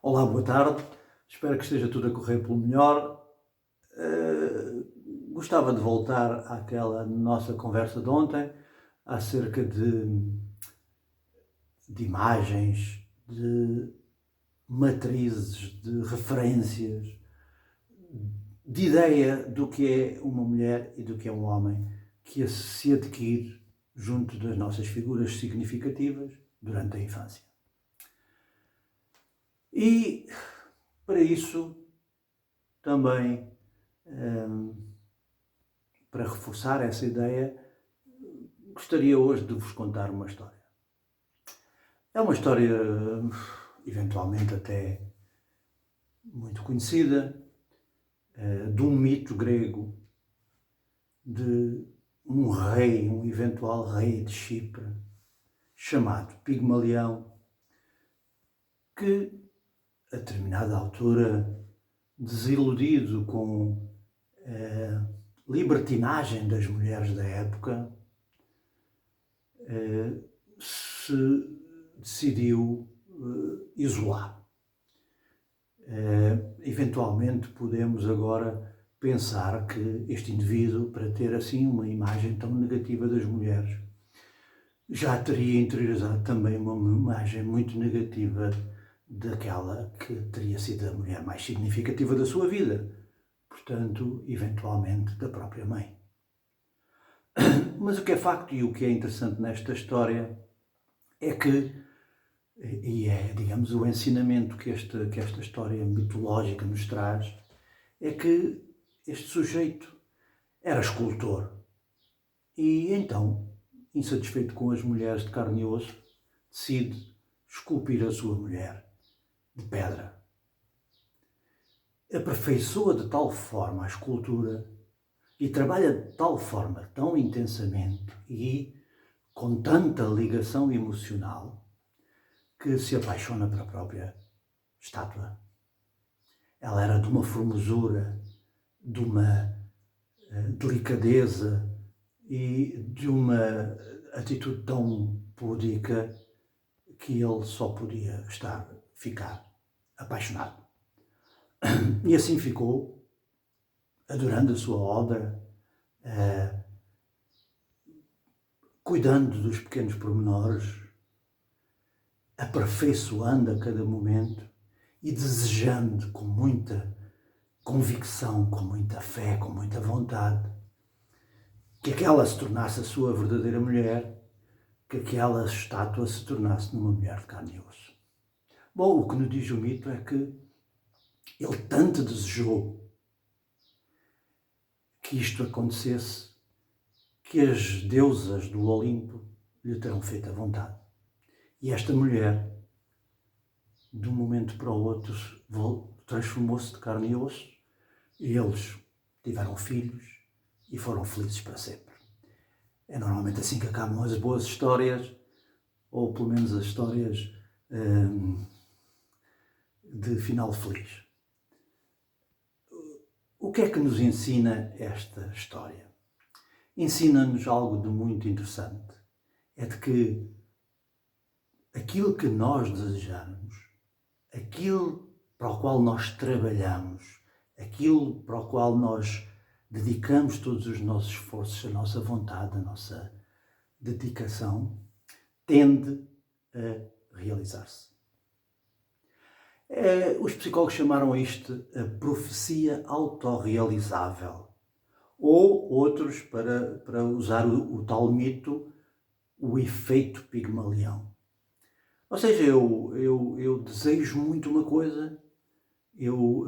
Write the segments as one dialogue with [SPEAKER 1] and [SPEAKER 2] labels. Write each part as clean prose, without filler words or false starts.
[SPEAKER 1] Olá, boa tarde. Espero que esteja tudo a correr pelo melhor. Gostava de voltar àquela nossa conversa de ontem acerca de imagens, de matrizes, de referências, de ideia do que é uma mulher e do que é um homem que se adquire junto das nossas figuras significativas durante a infância. E para isso também, para reforçar essa ideia, gostaria hoje de vos contar uma história. É uma história, eventualmente até muito conhecida, de um mito grego, de um rei, um eventual rei de Chipre, chamado Pigmalião, que, a determinada altura, desiludido com a libertinagem das mulheres da época, se decidiu isolar. Eventualmente podemos agora pensar que este indivíduo, para ter assim uma imagem tão negativa das mulheres, já teria interiorizado também uma imagem muito negativa daquela que teria sido a mulher mais significativa da sua vida, portanto, eventualmente da própria mãe. Mas o que é facto e o que é interessante nesta história é que, e é, digamos, o ensinamento que esta história mitológica nos traz, é que este sujeito era escultor e então, insatisfeito com as mulheres de carne e osso, decide esculpir a sua mulher de pedra. Aperfeiçoa de tal forma a escultura e trabalha de tal forma, tão intensamente e com tanta ligação emocional, que se apaixona pela própria estátua. Ela era de uma formosura, de uma delicadeza e de uma atitude tão púdica que ele só podia ficar apaixonado. E assim ficou, adorando a sua obra, cuidando dos pequenos pormenores, aperfeiçoando a cada momento e desejando com muita convicção, com muita fé, com muita vontade, que aquela se tornasse a sua verdadeira mulher, que aquela estátua se tornasse numa mulher de carne e osso. Bom, o que nos diz o mito é que ele tanto desejou que isto acontecesse, que as deusas do Olimpo lhe terão feito a vontade. E esta mulher, de um momento para o outro, transformou-se de carne e osso, e eles tiveram filhos e foram felizes para sempre. É normalmente assim que acabam as boas histórias, ou pelo menos as histórias de final feliz. O que é que nos ensina esta história? Ensina-nos algo de muito interessante. É de que aquilo que nós desejamos, aquilo para o qual nós trabalhamos, aquilo para o qual nós dedicamos todos os nossos esforços, a nossa vontade, a nossa dedicação, tende a realizar-se. Os psicólogos chamaram isto a profecia autorrealizável. Ou outros, para usar o tal mito, o efeito Pigmalião. Ou seja, eu desejo muito uma coisa, eu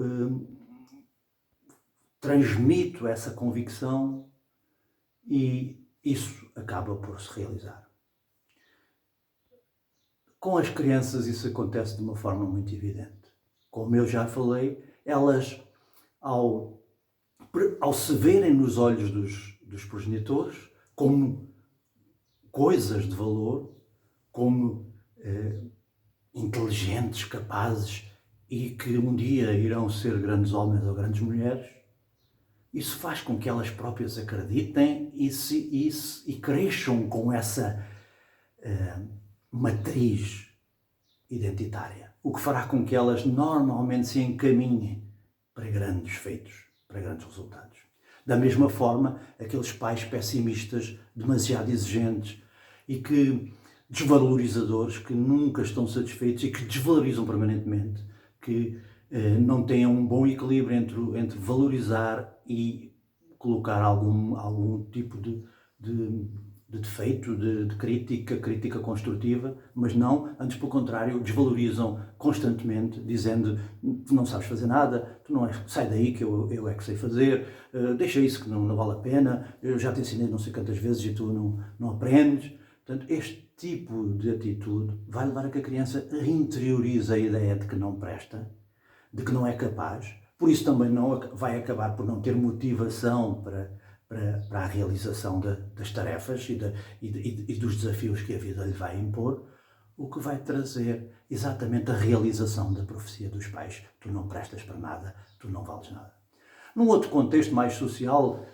[SPEAKER 1] transmito essa convicção e isso acaba por se realizar. Com as crianças isso acontece de uma forma muito evidente. Como eu já falei, elas, ao se verem nos olhos dos progenitores como coisas de valor, como inteligentes, capazes e que um dia irão ser grandes homens ou grandes mulheres, isso faz com que elas próprias acreditem e cresçam com essa matriz identitária, o que fará com que elas normalmente se encaminhem para grandes feitos, para grandes resultados. Da mesma forma, aqueles pais pessimistas, demasiado exigentes e que desvalorizadores, que nunca estão satisfeitos e que desvalorizam permanentemente, que não têm um bom equilíbrio entre valorizar e colocar algum tipo de defeito, de crítica construtiva, mas não, antes pelo contrário, desvalorizam constantemente, dizendo: tu não sabes fazer nada, tu não sai daí que eu é que sei fazer, deixa isso que não vale a pena, eu já te ensinei não sei quantas vezes e tu não aprendes. Portanto, este tipo de atitude vai levar a que a criança interiorize a ideia de que não presta, de que não é capaz, por isso também não vai acabar por não ter motivação para a realização das tarefas e dos desafios que a vida lhe vai impor, o que vai trazer exatamente a realização da profecia dos pais: tu não prestas para nada, tu não vales nada. Num outro contexto mais social,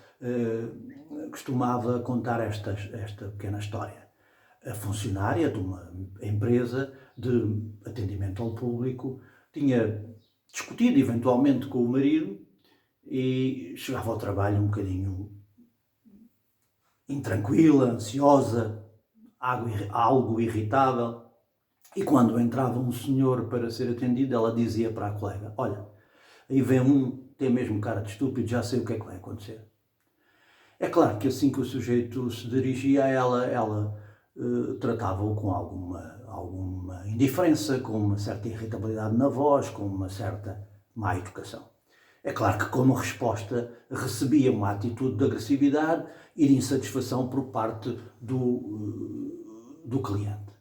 [SPEAKER 1] costumava contar esta pequena história. A funcionária de uma empresa de atendimento ao público tinha discutido eventualmente com o marido e chegava ao trabalho um bocadinho intranquila, ansiosa, algo irritável. E quando entrava um senhor para ser atendido, ela dizia para a colega: olha, aí vem tem mesmo cara de estúpido, já sei o que é que vai acontecer. É claro que assim que o sujeito se dirigia a ela tratava-o com alguma indiferença, com uma certa irritabilidade na voz, com uma certa má educação. É claro que, como resposta, recebia uma atitude de agressividade e de insatisfação por parte do cliente.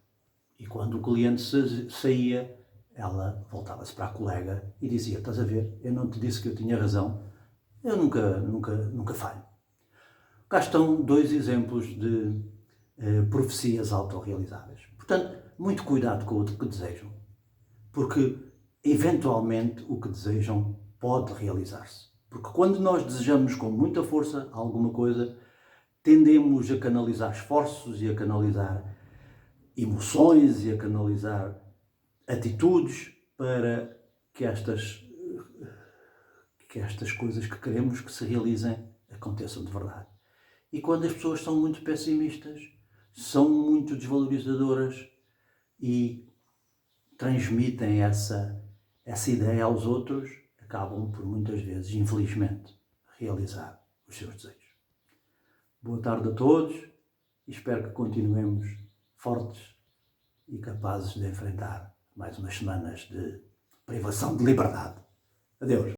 [SPEAKER 1] E quando o cliente saía, ela voltava-se para a colega e dizia: estás a ver, eu não te disse que eu tinha razão, eu nunca falho. Cá estão dois exemplos de profecias autorrealizáveis. Portanto, muito cuidado com o que desejam, porque eventualmente o que desejam pode realizar-se. Porque quando nós desejamos com muita força alguma coisa, tendemos a canalizar esforços e a canalizar emoções e a canalizar atitudes para que estas coisas que queremos que se realizem aconteçam de verdade. E quando as pessoas são muito pessimistas, são muito desvalorizadoras e transmitem essa ideia aos outros, acabam por muitas vezes, infelizmente, realizar os seus desejos. Boa tarde a todos e espero que continuemos fortes e capazes de enfrentar mais umas semanas de privação de liberdade. Adeus.